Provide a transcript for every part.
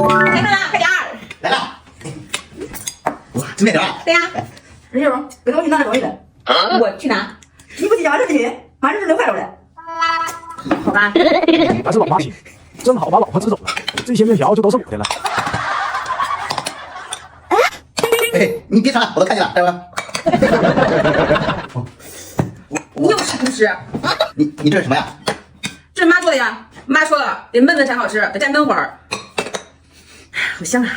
开饭啦，快点儿！来了。哇，这面条啊？对呀，仁秀，给我去拿点东西来。我去拿。你不去家这去，马上是能坏着了。好吧。还是老妈行，正好把老婆支走了，这些面条就都是我的了。哎，你别尝了，我都看见了，大夫。你又吃不吃？你这是什么呀？这是妈做的呀，妈说了得焖焖才好吃，得再焖会儿。好香啊！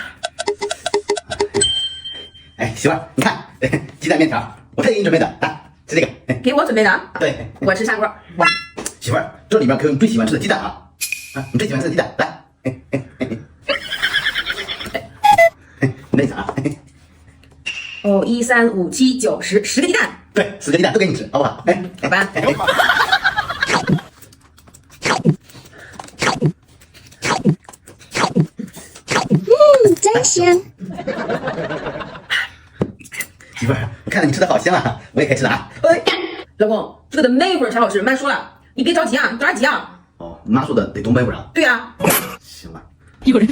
哎，媳妇儿，你看，鸡蛋面条，我特意给你准备的啊，是这个。给我准备的。对，我吃砂锅。媳妇儿，这里面可有你最喜欢吃的鸡蛋啊！啊，你最喜欢吃的鸡蛋，来，你那啥啊？哦，1、3、5、7、9、10，10个鸡蛋。对，10个鸡蛋都给你吃，好不好？哎，好吧。真香！媳妇儿，我看到你吃的好香啊，我也该吃了啊。哎，老公，这个得焖一会儿才好吃，妈说了，你别着急啊，着啥急啊？哦，妈说的得多焖会儿啊。对呀。行吧。有人。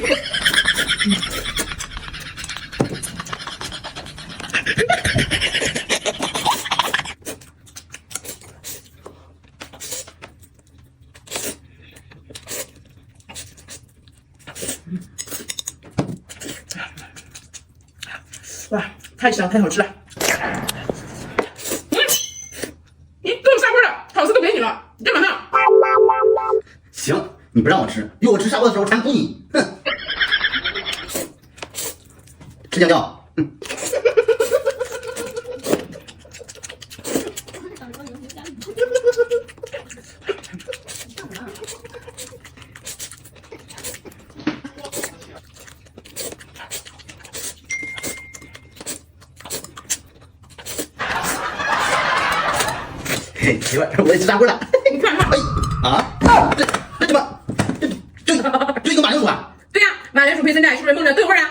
哇，太香太好吃了！你都是砂锅的，好吃都给你了，你干嘛呢？行，你不让我吃，有我吃砂锅的时候馋死你！哼！吃酱料。嘿，媳妇儿，我也吃砂锅了。你看看，哎啊，这怎么这个马铃薯啊？对呀，马铃薯配生菜是不是焖着炖会儿啊？